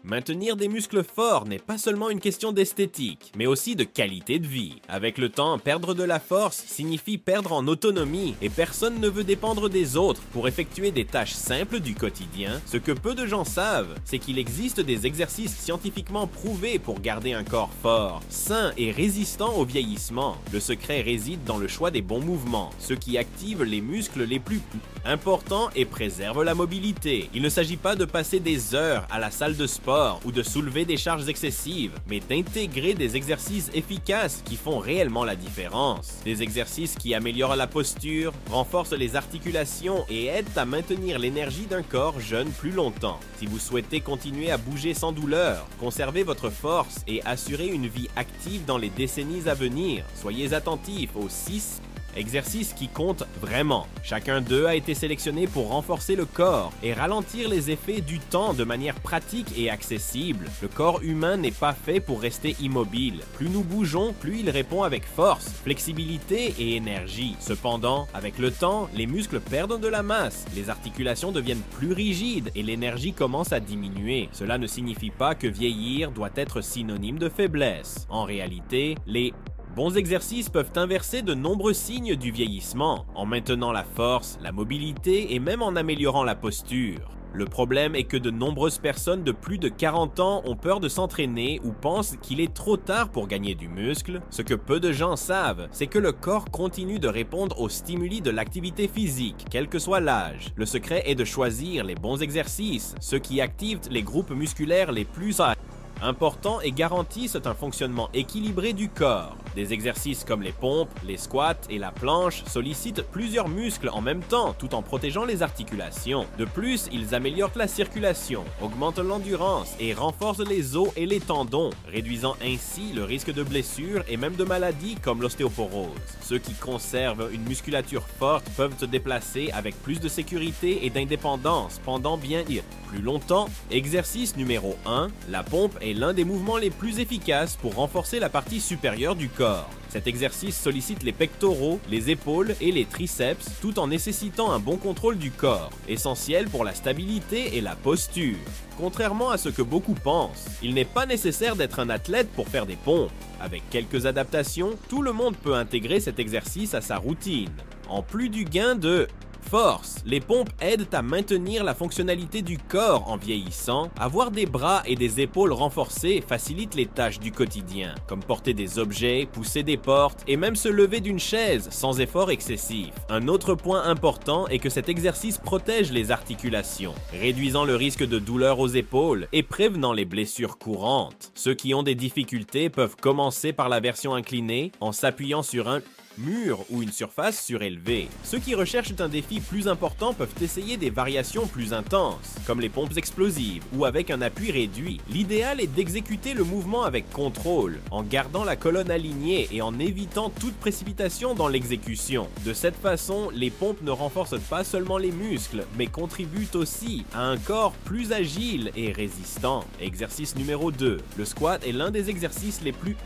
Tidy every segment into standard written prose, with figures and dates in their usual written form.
Maintenir des muscles forts n'est pas seulement une question d'esthétique, mais aussi de qualité de vie. Avec le temps, perdre de la force signifie perdre en autonomie et personne ne veut dépendre des autres pour effectuer des tâches simples du quotidien. Ce que peu de gens savent, c'est qu'il existe des exercices scientifiquement prouvés pour garder un corps fort, sain et résistant au vieillissement. Le secret réside dans le choix des bons mouvements, ceux qui activent les muscles les plus importants et préservent la mobilité. Il ne s'agit pas de passer des heures à la salle de sport ou de soulever des charges excessives, mais d'intégrer des exercices efficaces qui font réellement la différence. Des exercices qui améliorent la posture, renforcent les articulations et aident à maintenir l'énergie d'un corps jeune plus longtemps. Si vous souhaitez continuer à bouger sans douleur, conserver votre force et assurer une vie active dans les décennies à venir, soyez attentifs aux 6 exercices qui comptent vraiment. Chacun d'eux a été sélectionné pour renforcer le corps et ralentir les effets du temps de manière pratique et accessible. Le corps humain n'est pas fait pour rester immobile. Plus nous bougeons, plus il répond avec force, flexibilité et énergie. Cependant, avec le temps, les muscles perdent de la masse, les articulations deviennent plus rigides et l'énergie commence à diminuer. Cela ne signifie pas que vieillir doit être synonyme de faiblesse. En réalité, les bons exercices peuvent inverser de nombreux signes du vieillissement, en maintenant la force, la mobilité et même en améliorant la posture. Le problème est que de nombreuses personnes de plus de 40 ans ont peur de s'entraîner ou pensent qu'il est trop tard pour gagner du muscle. Ce que peu de gens savent, c'est que le corps continue de répondre aux stimuli de l'activité physique, quel que soit l'âge. Le secret est de choisir les bons exercices, ceux qui activent les groupes musculaires les plus importants et garantissent un fonctionnement équilibré du corps. Des exercices comme les pompes, les squats et la planche sollicitent plusieurs muscles en même temps tout en protégeant les articulations. De plus, ils améliorent la circulation, augmentent l'endurance et renforcent les os et les tendons, réduisant ainsi le risque de blessures et même de maladies comme l'ostéoporose. Ceux qui conservent une musculature forte peuvent se déplacer avec plus de sécurité et d'indépendance pendant bien plus longtemps. Exercice numéro 1, la pompe est l'un des mouvements les plus efficaces pour renforcer la partie supérieure du corps. Cet exercice sollicite les pectoraux, les épaules et les triceps tout en nécessitant un bon contrôle du corps, essentiel pour la stabilité et la posture. Contrairement à ce que beaucoup pensent, il n'est pas nécessaire d'être un athlète pour faire des pompes. Avec quelques adaptations, tout le monde peut intégrer cet exercice à sa routine. En plus du gain de force, les pompes aident à maintenir la fonctionnalité du corps en vieillissant. Avoir des bras et des épaules renforcés facilite les tâches du quotidien, comme porter des objets, pousser des portes et même se lever d'une chaise sans effort excessif. Un autre point important est que cet exercice protège les articulations, réduisant le risque de douleur aux épaules et prévenant les blessures courantes. Ceux qui ont des difficultés peuvent commencer par la version inclinée en s'appuyant sur un mur ou une surface surélevée. Ceux qui recherchent un défi plus important peuvent essayer des variations plus intenses, comme les pompes explosives ou avec un appui réduit. L'idéal est d'exécuter le mouvement avec contrôle, en gardant la colonne alignée et en évitant toute précipitation dans l'exécution. De cette façon, les pompes ne renforcent pas seulement les muscles, mais contribuent aussi à un corps plus agile et résistant. Exercice numéro 2. Le squat est l'un des exercices les plus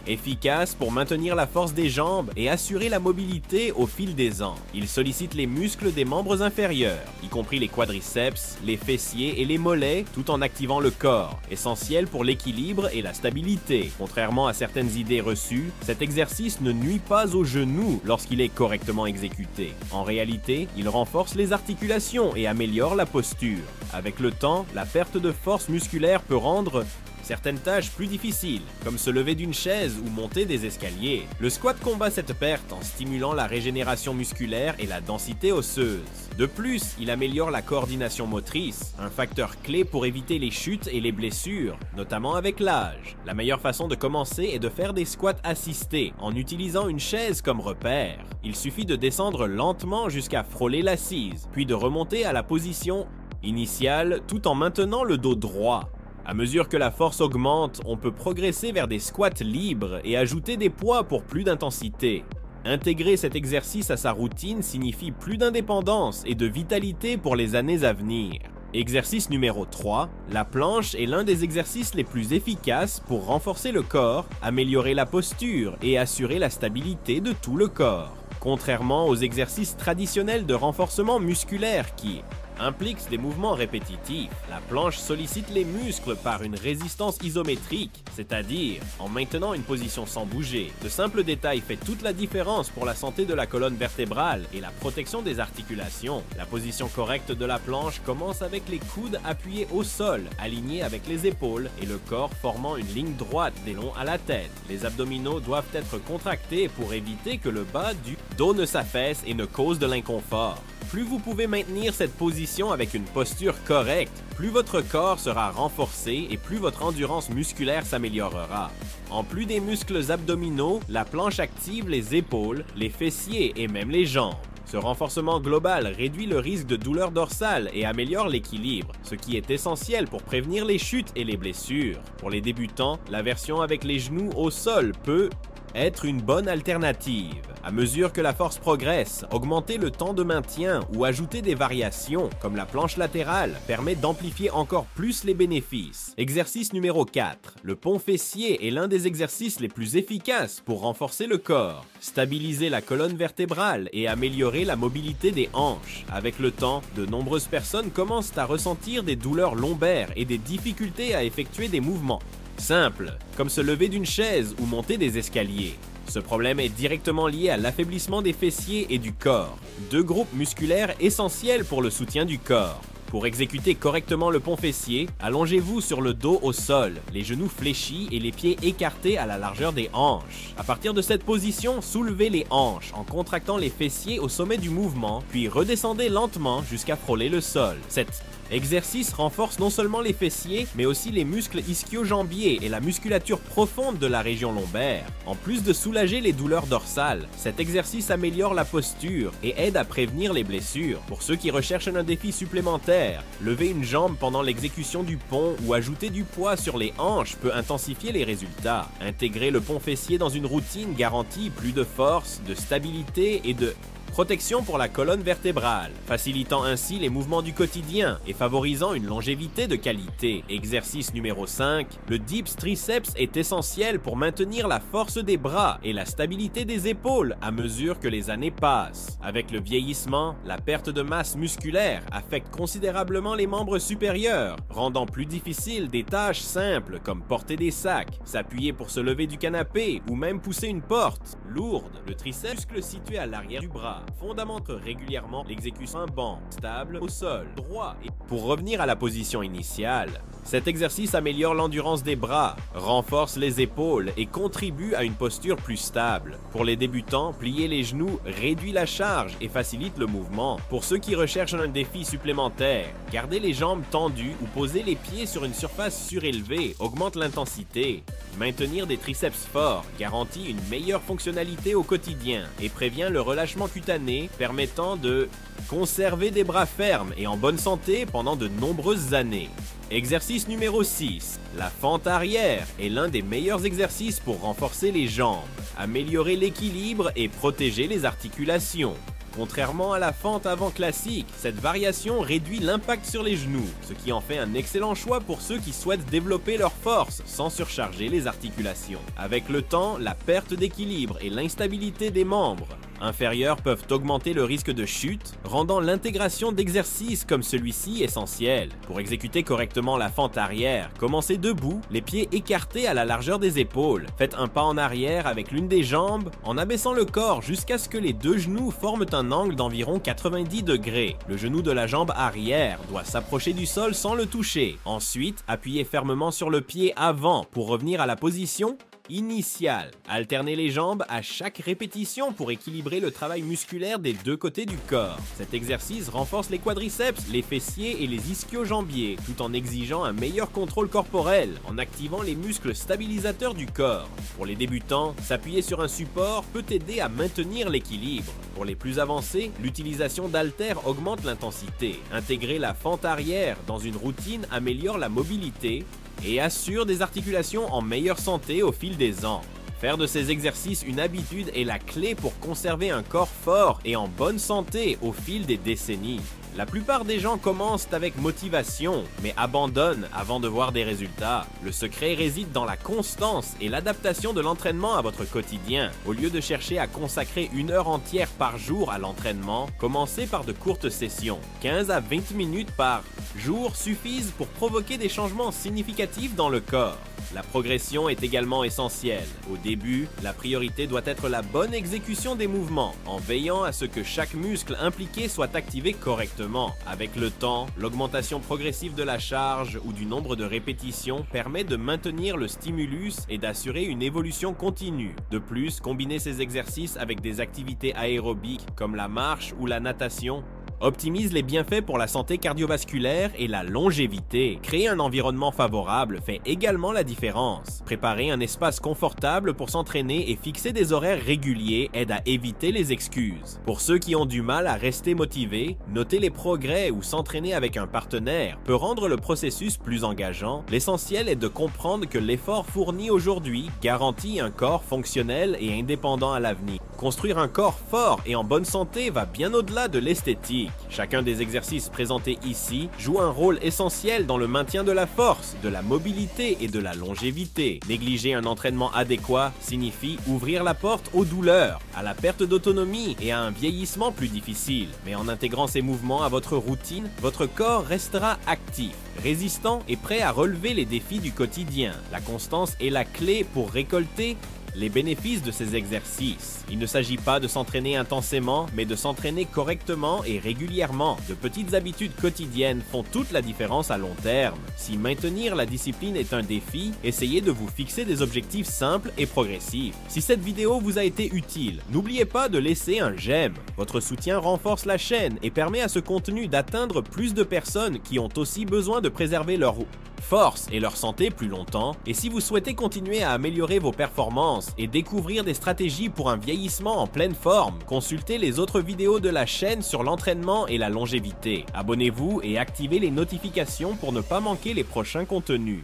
efficace pour maintenir la force des jambes et assurer la mobilité au fil des ans. Il sollicite les muscles des membres inférieurs, y compris les quadriceps, les fessiers et les mollets, tout en activant le corps, essentiel pour l'équilibre et la stabilité. Contrairement à certaines idées reçues, cet exercice ne nuit pas aux genoux lorsqu'il est correctement exécuté. En réalité, il renforce les articulations et améliore la posture. Avec le temps, la perte de force musculaire peut rendre certaines tâches plus difficiles, comme se lever d'une chaise ou monter des escaliers. Le squat combat cette perte en stimulant la régénération musculaire et la densité osseuse. De plus, il améliore la coordination motrice, un facteur clé pour éviter les chutes et les blessures, notamment avec l'âge. La meilleure façon de commencer est de faire des squats assistés, en utilisant une chaise comme repère. Il suffit de descendre lentement jusqu'à frôler l'assise, puis de remonter à la position initiale tout en maintenant le dos droit. À mesure que la force augmente, on peut progresser vers des squats libres et ajouter des poids pour plus d'intensité. Intégrer cet exercice à sa routine signifie plus d'indépendance et de vitalité pour les années à venir. Exercice numéro 3, la planche est l'un des exercices les plus efficaces pour renforcer le corps, améliorer la posture et assurer la stabilité de tout le corps. Contrairement aux exercices traditionnels de renforcement musculaire qui implique des mouvements répétitifs. La planche sollicite les muscles par une résistance isométrique, c'est-à-dire en maintenant une position sans bouger. Ce simple détail fait toute la différence pour la santé de la colonne vertébrale et la protection des articulations. La position correcte de la planche commence avec les coudes appuyés au sol, alignés avec les épaules et le corps formant une ligne droite des longs à la tête. Les abdominaux doivent être contractés pour éviter que le bas du dos ne s'affaisse et ne cause de l'inconfort. Plus vous pouvez maintenir cette position avec une posture correcte, plus votre corps sera renforcé et plus votre endurance musculaire s'améliorera. En plus des muscles abdominaux, la planche active les épaules, les fessiers et même les jambes. Ce renforcement global réduit le risque de douleur dorsale et améliore l'équilibre, ce qui est essentiel pour prévenir les chutes et les blessures. Pour les débutants, la version avec les genoux au sol peut être une bonne alternative. À mesure que la force progresse, augmenter le temps de maintien ou ajouter des variations, comme la planche latérale, permet d'amplifier encore plus les bénéfices. Exercice numéro 4. Le pont fessier est l'un des exercices les plus efficaces pour renforcer le corps, stabiliser la colonne vertébrale et améliorer la mobilité des hanches. Avec le temps, de nombreuses personnes commencent à ressentir des douleurs lombaires et des difficultés à effectuer des mouvements simples, comme se lever d'une chaise ou monter des escaliers. Ce problème est directement lié à l'affaiblissement des fessiers et du corps, deux groupes musculaires essentiels pour le soutien du corps. Pour exécuter correctement le pont fessier, allongez-vous sur le dos au sol, les genoux fléchis et les pieds écartés à la largeur des hanches. À partir de cette position, soulevez les hanches en contractant les fessiers au sommet du mouvement, puis redescendez lentement jusqu'à frôler le sol. Cet exercice renforce non seulement les fessiers, mais aussi les muscles ischio-jambiers et la musculature profonde de la région lombaire. En plus de soulager les douleurs dorsales, cet exercice améliore la posture et aide à prévenir les blessures. Pour ceux qui recherchent un défi supplémentaire, lever une jambe pendant l'exécution du pont ou ajouter du poids sur les hanches peut intensifier les résultats. Intégrer le pont fessier dans une routine garantit plus de force, de stabilité et de protection pour la colonne vertébrale, facilitant ainsi les mouvements du quotidien et favorisant une longévité de qualité. Exercice numéro 5. Le dips triceps est essentiel pour maintenir la force des bras et la stabilité des épaules à mesure que les années passent. Avec le vieillissement, la perte de masse musculaire affecte considérablement les membres supérieurs, rendant plus difficile des tâches simples comme porter des sacs, s'appuyer pour se lever du canapé ou même pousser une porte lourde. Le triceps, muscle situé à l'arrière du bras, fondamente régulièrement l'exécution d'un banc stable au sol, droit. Et pour revenir à la position initiale, cet exercice améliore l'endurance des bras, renforce les épaules et contribue à une posture plus stable. Pour les débutants, plier les genoux réduit la charge et facilite le mouvement. Pour ceux qui recherchent un défi supplémentaire, garder les jambes tendues ou poser les pieds sur une surface surélevée augmente l'intensité. Maintenir des triceps forts garantit une meilleure fonctionnalité au quotidien et prévient le relâchement cutané, permettant de conserver des bras fermes et en bonne santé pendant de nombreuses années. Exercice numéro 6. La fente arrière est l'un des meilleurs exercices pour renforcer les jambes, améliorer l'équilibre et protéger les articulations. Contrairement à la fente avant classique, cette variation réduit l'impact sur les genoux, ce qui en fait un excellent choix pour ceux qui souhaitent développer leur force sans surcharger les articulations. Avec le temps, la perte d'équilibre et l'instabilité des membres inférieurs peuvent augmenter le risque de chute, rendant l'intégration d'exercices comme celui-ci essentiel. Pour exécuter correctement la fente arrière, commencez debout, les pieds écartés à la largeur des épaules. Faites un pas en arrière avec l'une des jambes en abaissant le corps jusqu'à ce que les deux genoux forment un angle d'environ 90 degrés. Le genou de la jambe arrière doit s'approcher du sol sans le toucher. Ensuite, appuyez fermement sur le pied avant pour revenir à la position initiale. Alternez les jambes à chaque répétition pour équilibrer le travail musculaire des deux côtés du corps. Cet exercice renforce les quadriceps, les fessiers et les ischio-jambiers, tout en exigeant un meilleur contrôle corporel, en activant les muscles stabilisateurs du corps. Pour les débutants, s'appuyer sur un support peut aider à maintenir l'équilibre. Pour les plus avancés, l'utilisation d'haltères augmente l'intensité. Intégrer la fente arrière dans une routine améliore la mobilité et assure des articulations en meilleure santé au fil des ans. Faire de ces exercices une habitude est la clé pour conserver un corps fort et en bonne santé au fil des décennies. La plupart des gens commencent avec motivation, mais abandonnent avant de voir des résultats. Le secret réside dans la constance et l'adaptation de l'entraînement à votre quotidien. Au lieu de chercher à consacrer 1 heure entière par jour à l'entraînement, commencez par de courtes sessions. 15 à 20 minutes par jour suffisent pour provoquer des changements significatifs dans le corps. La progression est également essentielle. Au début, la priorité doit être la bonne exécution des mouvements, en veillant à ce que chaque muscle impliqué soit activé correctement. Avec le temps, l'augmentation progressive de la charge ou du nombre de répétitions permet de maintenir le stimulus et d'assurer une évolution continue. De plus, combiner ces exercices avec des activités aérobiques comme la marche ou la natation optimise les bienfaits pour la santé cardiovasculaire et la longévité. Créer un environnement favorable fait également la différence. Préparer un espace confortable pour s'entraîner et fixer des horaires réguliers aide à éviter les excuses. Pour ceux qui ont du mal à rester motivés, noter les progrès ou s'entraîner avec un partenaire peut rendre le processus plus engageant. L'essentiel est de comprendre que l'effort fourni aujourd'hui garantit un corps fonctionnel et indépendant à l'avenir. Construire un corps fort et en bonne santé va bien au-delà de l'esthétique. Chacun des exercices présentés ici joue un rôle essentiel dans le maintien de la force, de la mobilité et de la longévité. Négliger un entraînement adéquat signifie ouvrir la porte aux douleurs, à la perte d'autonomie et à un vieillissement plus difficile. Mais en intégrant ces mouvements à votre routine, votre corps restera actif, résistant et prêt à relever les défis du quotidien. La constance est la clé pour récolter les bénéfices de ces exercices. Il ne s'agit pas de s'entraîner intensément, mais de s'entraîner correctement et régulièrement. De petites habitudes quotidiennes font toute la différence à long terme. Si maintenir la discipline est un défi, essayez de vous fixer des objectifs simples et progressifs. Si cette vidéo vous a été utile, n'oubliez pas de laisser un j'aime. Votre soutien renforce la chaîne et permet à ce contenu d'atteindre plus de personnes qui ont aussi besoin de préserver leur force et leur santé plus longtemps. Et si vous souhaitez continuer à améliorer vos performances et découvrir des stratégies pour un vieillissement en pleine forme, consultez les autres vidéos de la chaîne sur l'entraînement et la longévité. Abonnez-vous et activez les notifications pour ne pas manquer les prochains contenus.